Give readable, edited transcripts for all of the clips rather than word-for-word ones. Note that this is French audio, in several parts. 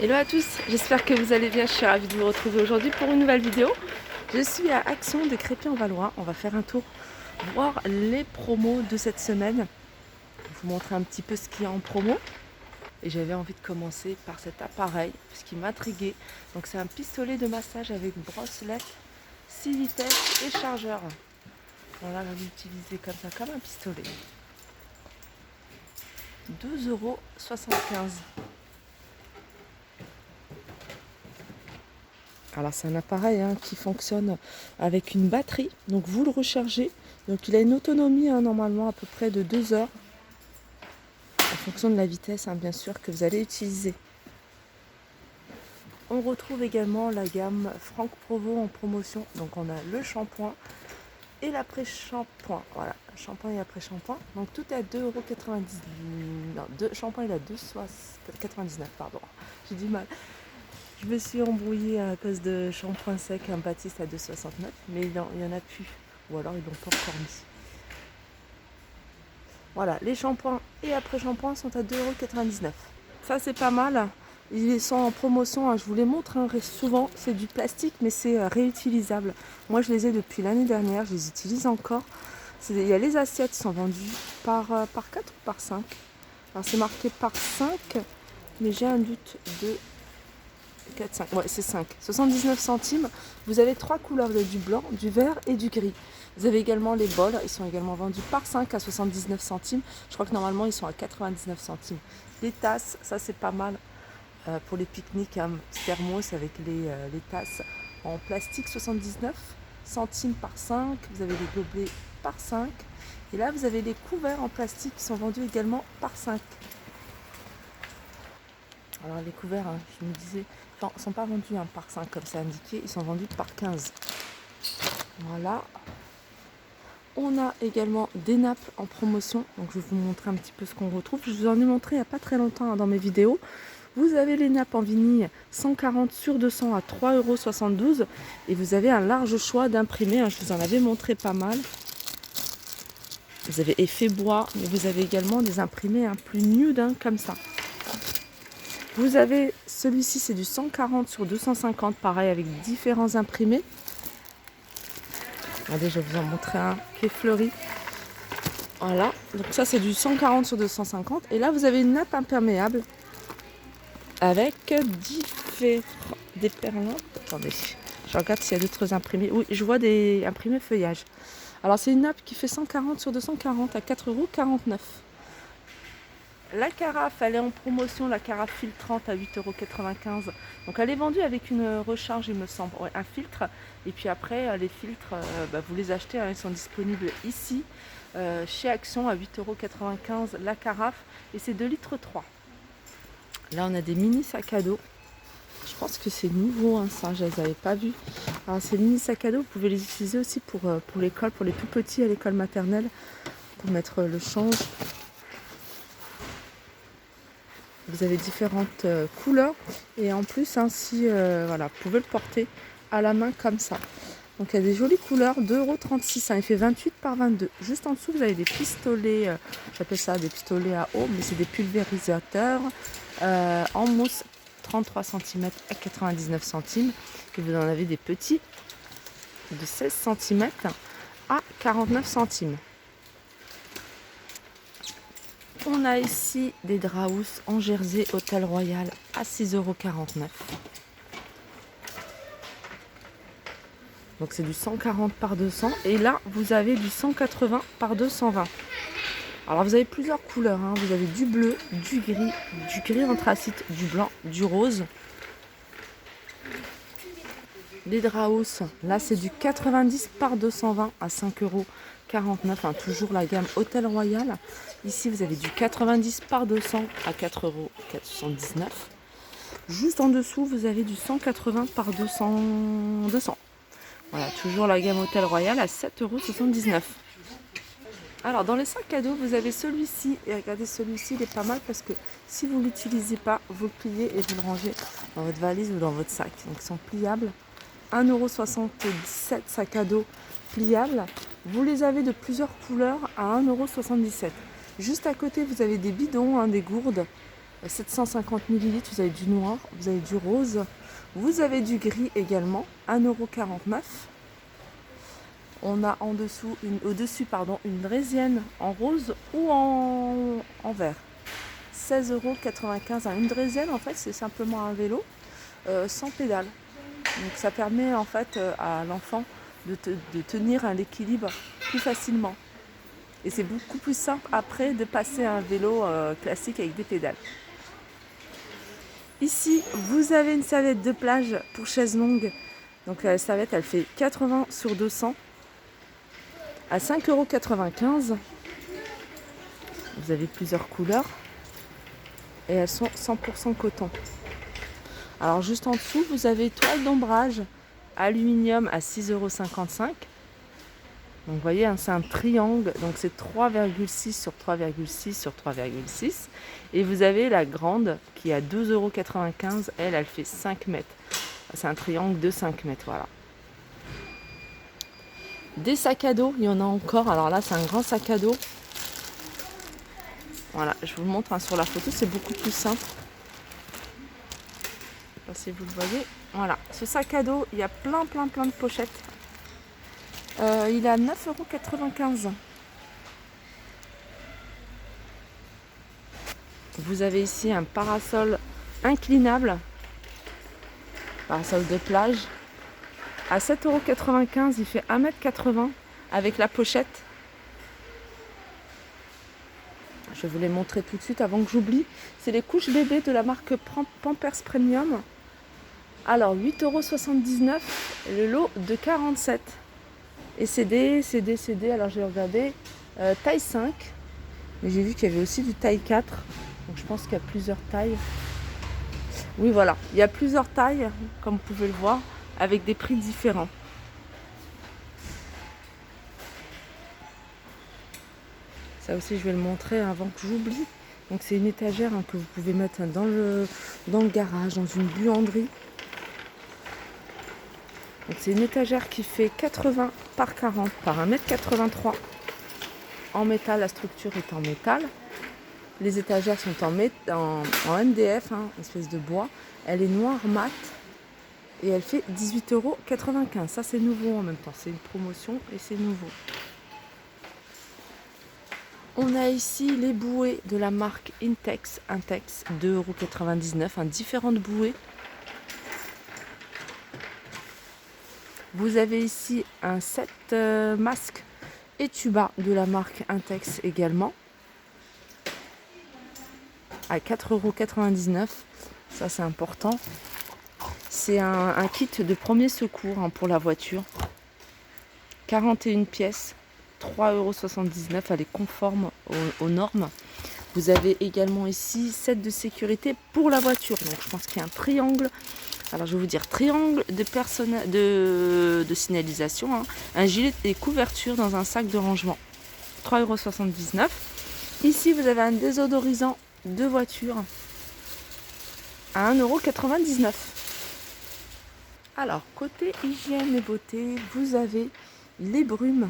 Hello à tous, j'espère que vous allez bien, je suis ravie de vous retrouver aujourd'hui pour une nouvelle vidéo. Je suis à Action de Crépy-en-Valois, on va faire un tour, voir les promos de cette semaine, vous montrer un petit peu ce qu'il y a en promo. Et j'avais envie de commencer par cet appareil, parce qu'il m'intriguait. Donc c'est un pistolet de massage avec brosse-LED, 6 vitesses et chargeur. Voilà, on va l'utiliser comme ça, comme un pistolet. 2,75 €. Alors c'est un appareil qui fonctionne avec une batterie, donc vous le rechargez, donc il a une autonomie normalement à peu près de 2 heures, en fonction de la vitesse bien sûr que vous allez utiliser. On retrouve également la gamme Franck Provo en promotion, donc on a le shampoing et l'après-shampoing, voilà, shampoing et après-shampoing, donc tout est à 2,99 €, non, shampoing il est à 2,99 €, pardon, j'ai du mal. Je me suis embrouillée à cause de shampoing sec, un Baptiste à 2,69 €, mais il n'y en a plus. Ou alors ils l'ont pas encore mis. Voilà, les shampoings et après-shampoing sont à 2,99 €. Ça c'est pas mal. Ils sont en promotion, je vous les montre souvent. C'est du plastique mais c'est réutilisable. Moi je les ai depuis l'année dernière, je les utilise encore. Il y a les assiettes qui sont vendues par 4 ou par 5. Alors c'est marqué par 5, mais j'ai un doute de 4, 5, ouais c'est 5. 79 centimes. Vous avez 3 couleurs, vous avez du blanc, du vert et du gris. Vous avez également les bols, ils sont également vendus par 5 à 79 centimes. Je crois que normalement ils sont à 99 centimes. Les tasses, ça c'est pas mal pour les pique-niques, thermos avec les tasses en plastique, 79 centimes par 5. Vous avez les gobelets par 5. Et là vous avez les couverts en plastique qui sont vendus également par 5. Alors les couverts, je me disais, ne sont pas vendus par 5 comme c'est indiqué, ils sont vendus par 15. Voilà. On a également des nappes en promotion, donc je vais vous montrer un petit peu ce qu'on retrouve. Je vous en ai montré il n'y a pas très longtemps dans mes vidéos. Vous avez les nappes en vinyle 140 sur 200 à 3,72 € et vous avez un large choix d'imprimés, je vous en avais montré pas mal. Vous avez effet bois, mais vous avez également des imprimés plus nude comme ça. Vous avez celui-ci, c'est du 140 sur 250, pareil avec différents imprimés. Regardez, je vais vous en montrer un qui est fleuri. Voilà, donc ça c'est du 140 sur 250. Et là vous avez une nappe imperméable avec des perlants. Attendez, je regarde s'il y a d'autres imprimés. Oui, je vois des imprimés feuillage. Alors c'est une nappe qui fait 140 sur 240 à 4,49 €. La carafe, elle est en promotion, la carafe filtrante à 8,95 €. Donc elle est vendue avec une recharge, il me semble, ouais, un filtre. Et puis après, les filtres, vous les achetez, ils sont disponibles ici, chez Action, à 8,95 € la carafe. Et c'est 2,3 litres. Là, on a des mini sacs à dos. Je pense que c'est nouveau, ça, je ne les avais pas vus. Alors ces mini sacs à dos, vous pouvez les utiliser aussi pour l'école, pour les tout petits à l'école maternelle, pour mettre le change. Vous avez différentes couleurs et en plus voilà, vous pouvez le porter à la main comme ça. Donc il y a des jolies couleurs, 2,36 €, il fait 28 par 22. Juste en dessous vous avez des pistolets, j'appelle ça des pistolets à eau, mais c'est des pulvérisateurs en mousse, 33 cm à 99 centimes. Et vous en avez des petits de 16 cm à 49 centimes. On a ici des draps en jersey Hôtel Royal à 6,49 €. Donc c'est du 140 par 200. Et là, vous avez du 180 par 220. Alors vous avez plusieurs couleurs. Vous avez du bleu, du gris anthracite, du blanc, du rose. Les draps, là c'est du 90 par 220 à 5,49 €. Toujours la gamme Hôtel Royal. Ici vous avez du 90 par 200 à 4,79 €. Juste en dessous vous avez du 180 par 200. Voilà, toujours la gamme Hôtel Royal à 7,79 €. Alors dans les sacs à dos vous avez celui-ci. Et regardez, celui-ci il est pas mal parce que si vous ne l'utilisez pas, vous le pliez et vous le rangez dans votre valise ou dans votre sac. Donc ils sont pliables. 1,77 € sac à dos pliable. Vous les avez de plusieurs couleurs à 1,77 €. Juste à côté, vous avez des bidons, des gourdes 750 ml, vous avez du noir, vous avez du rose, vous avez du gris également, 1,49 €. On a au-dessus une draisienne en rose ou en vert. 16,95 €. Une draisienne, en fait, c'est simplement un vélo sans pédale. Donc ça permet en fait à l'enfant de tenir l'équilibre plus facilement. Et c'est beaucoup plus simple après de passer à un vélo classique avec des pédales. Ici, vous avez une serviette de plage pour chaise longue. Donc la serviette, elle fait 80 sur 200 à 5,95 €. Vous avez plusieurs couleurs et elles sont 100% coton. Alors juste en dessous, vous avez toile d'ombrage aluminium à 6,55 €. Donc vous voyez, hein, c'est un triangle, donc c'est 3,6 sur 3,6 sur 3,6. Et vous avez la grande qui est à 2,95 €, elle fait 5 mètres. C'est un triangle de 5 mètres, voilà. Des sacs à dos, il y en a encore. Alors là, c'est un grand sac à dos. Voilà, je vous le montre sur la photo, c'est beaucoup plus simple. Je sais pas si vous le voyez. Voilà, ce sac à dos, il y a plein de pochettes. Il est à 9,95 €. Vous avez ici un parasol inclinable, parasol de plage, à 7,95 €. Il fait 1,80 m avec la pochette. Je vais vous les montrer tout de suite avant que j'oublie. C'est les couches bébés de la marque Pampers Premium. Alors 8,79 € le lot de 47. Et CD. Alors j'ai regardé taille 5. Mais j'ai vu qu'il y avait aussi du taille 4. Donc je pense qu'il y a plusieurs tailles. Oui, voilà. Il y a plusieurs tailles, comme vous pouvez le voir, avec des prix différents. Ça aussi, je vais le montrer avant que j'oublie. Donc c'est une étagère que vous pouvez mettre dans le garage, dans une buanderie. Donc c'est une étagère qui fait 80 par 40 par 1,83 m en métal. La structure est en métal. Les étagères sont en MDF, espèce de bois. Elle est noire mat et elle fait 18,95 €. Ça c'est nouveau en même temps. C'est une promotion et c'est nouveau. On a ici les bouées de la marque Intex, 2,99 €, différentes bouées. Vous avez ici un set masque et tuba de la marque Intex également, à 4,99 €. Ça c'est important. C'est un kit de premier secours pour la voiture. 41 pièces. 3,79 €, elle est conforme aux normes. Vous avez également ici set de sécurité pour la voiture. Donc je pense qu'il y a un triangle. Alors je vais vous dire triangle de signalisation, un gilet et couverture dans un sac de rangement. 3,79 €. Ici vous avez un désodorisant de voiture à 1,99 €. Alors côté hygiène et beauté, vous avez les brumes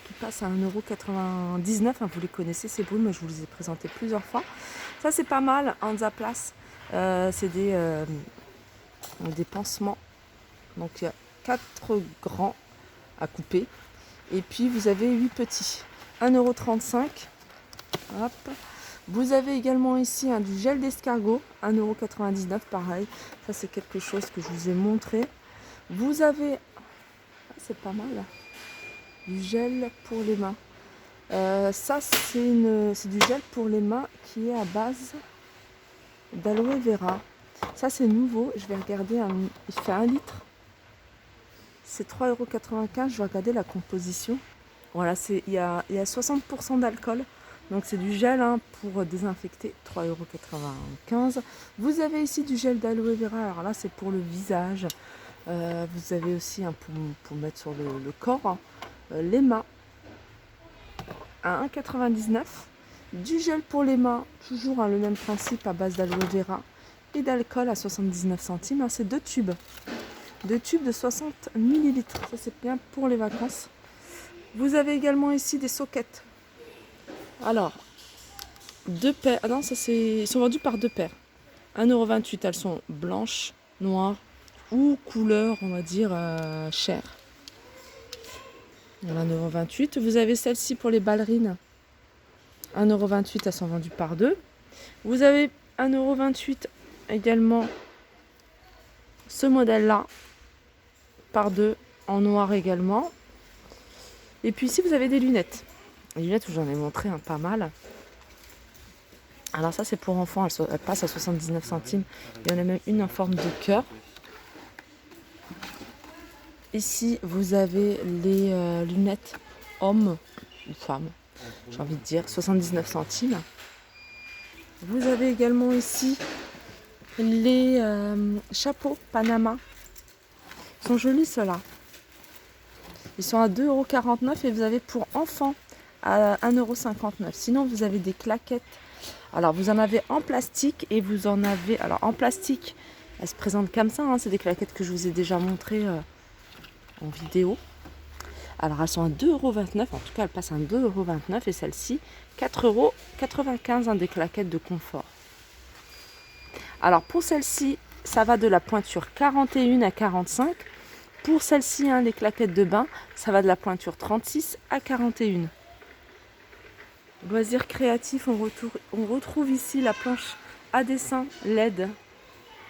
qui passent à 1,99 €. Vous les connaissez, ces brumes, je vous les ai présentées plusieurs fois. Ça c'est pas mal, Hansaplast. C'est des pansements. Donc il y a 4 grands à couper. Et puis vous avez 8 petits. 1,35 €. Hop. Vous avez également ici du gel d'escargot, 1,99 €, pareil. Ça c'est quelque chose que je vous ai montré. Vous avez, c'est pas mal, du gel pour les mains. Ça c'est du gel pour les mains qui est à base d'aloe vera. Ça c'est nouveau, je vais regarder, il fait 1 litre. C'est 3,95 €, je vais regarder la composition. Voilà, il y a 60% d'alcool. Donc c'est du gel pour désinfecter, 3,95 €. Vous avez ici du gel d'aloe vera, alors là c'est pour le visage. Vous avez aussi pour mettre sur le corps, les mains à 1,99 €. Du gel pour les mains, toujours le même principe à base d'aloe vera et d'alcool à 79 centimes. C'est 2 tubes. 2 tubes de 60 ml. Ça c'est bien pour les vacances. Vous avez également ici des soquettes. Alors, deux paires. Ah non, ça c'est. Ils sont vendus par deux paires. 1,28 €. Elles sont blanches, noires ou couleur, on va dire, chair. Voilà, 1,28 €. Vous avez celle-ci pour les ballerines. 1,28 €, elles sont vendues par deux. Vous avez 1,28 € également ce modèle-là, par deux, en noir également. Et puis ici, vous avez des lunettes. Les lunettes, j'en ai montré pas mal. Alors ça, c'est pour enfants, elles passent à 79 centimes. Il y en a même une en forme de cœur. Ici, vous avez les lunettes hommes ou femmes, j'ai envie de dire, 79 centimes. Vous avez également ici les chapeaux Panama. Ils sont jolis ceux-là. Ils sont à 2,49 € et vous avez pour enfants à 1,59 €. Sinon, vous avez des claquettes. Alors, vous en avez en plastique et vous en avez... Alors, en plastique, elles se présentent comme ça. C'est des claquettes que je vous ai déjà montrées en vidéo. Alors, elles sont à 2,29 €. En tout cas, elles passent à 2,29 € et celle-ci, 4,95 € des claquettes de confort. Alors, pour celle-ci, ça va de la pointure 41 à 45. Pour celle-ci, les claquettes de bain, ça va de la pointure 36 à 41. Loisirs créatifs, on retrouve ici la planche à dessin LED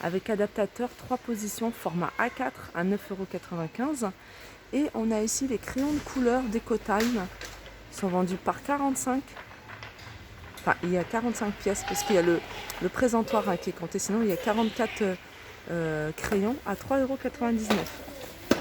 avec adaptateur 3 positions format A4 à 9,95 €. Et on a ici les crayons de couleur DecoTime. Ils sont vendus par 45. Enfin, il y a 45 pièces parce qu'il y a le présentoir qui est compté. Sinon, il y a 44 crayons à 3,99 €.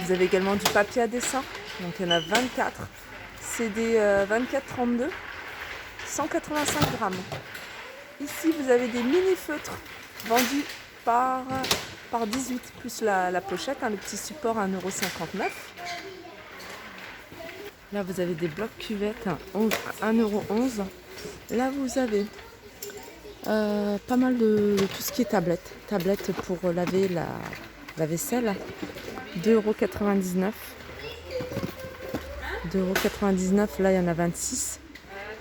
Vous avez également du papier à dessin. Donc, il y en a 24. C'est des 24-32, 185 grammes. Ici, vous avez des mini-feutres vendus par 18, plus la pochette, le petit support à 1,59 €. Là, vous avez des blocs cuvettes à 1,11 €. Là, vous avez pas mal de tout ce qui est tablette. Tablette pour laver la vaisselle, 2,99 €. 2,99 €, là il y en a 26.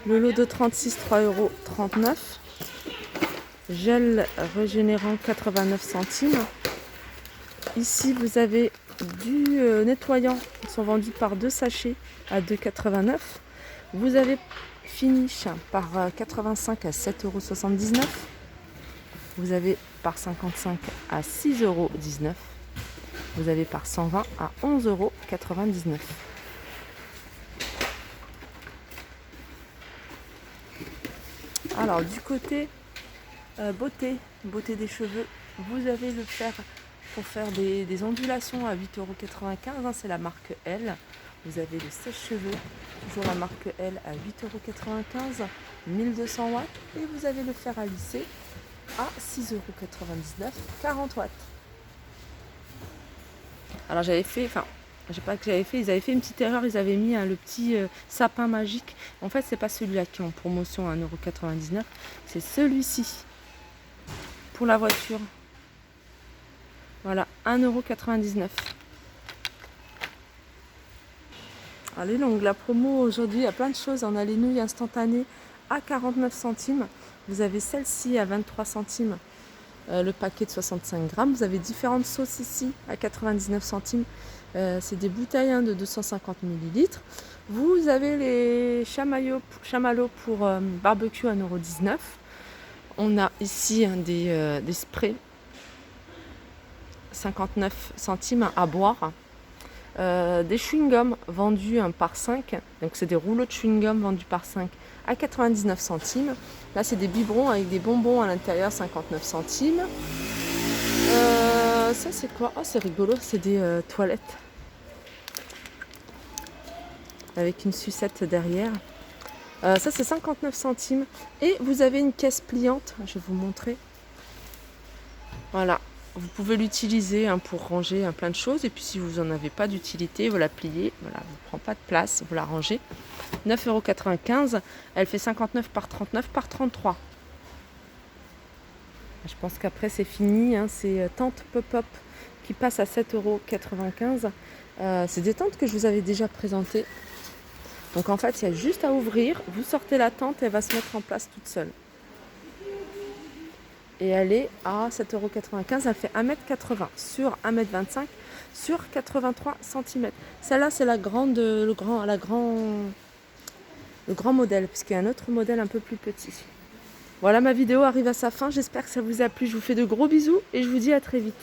Le lot de 36, 3,39 €. Gel régénérant, 89 centimes. Ici vous avez du nettoyant, ils sont vendus par deux sachets à 2,89 €. Vous avez Finish par 85 à 7,79 €. Vous avez par 55 à 6,19 €. Vous avez par 120 à 11,99 €. Alors du côté beauté des cheveux, vous avez le fer pour faire des ondulations à 8,95 €, c'est la marque L. Vous avez le sèche-cheveux, toujours la marque L à 8,95 €, 1200 watts. Et vous avez le fer à lisser à 6,99 €, 40 watts. Alors j'avais fait, ils avaient fait une petite erreur, ils avaient mis le petit sapin magique. En fait, c'est pas celui-là qui est en promotion à 1,99 €, c'est celui-ci pour la voiture. Voilà, 1,99 €. Elle est longue la promo aujourd'hui, il y a plein de choses. On a les nouilles instantanées à 49 centimes. Vous avez celle-ci à 23 centimes. Le paquet de 65 grammes. Vous avez différentes sauces ici à 99 centimes. C'est des bouteilles de 250 millilitres. Vous avez les chamallows pour barbecue à 1,19 €. On a ici des sprays 59 centimes à boire. Des chewing-gums vendus par 5. Donc c'est des rouleaux de chewing-gum vendus par 5 à 99 centimes. Là c'est des biberons avec des bonbons à l'intérieur, 59 centimes. Ça c'est quoi? Oh, c'est rigolo, c'est des toilettes avec une sucette derrière. Ça c'est 59 centimes. Et vous avez une caisse pliante, je vais vous montrer. Voilà, vous pouvez l'utiliser pour ranger plein de choses. Et puis si vous n'en avez pas d'utilité, vous la pliez. Voilà, vous ne prend pas de place, vous la rangez. 9,95 €. Elle fait 59 par 39 par 33. Je pense qu'après c'est fini. C'est tente pop-up qui passe à 7,95 €. C'est des tentes que je vous avais déjà présentées. Donc en fait, il y a juste à ouvrir, vous sortez la tente et elle va se mettre en place toute seule. Et elle est à 7,95 €. Elle fait 1,80 m sur 1,25 m sur 83 cm. Celle-là, c'est le grand modèle, puisqu'il y a un autre modèle un peu plus petit. Voilà, ma vidéo arrive à sa fin. J'espère que ça vous a plu. Je vous fais de gros bisous et je vous dis à très vite.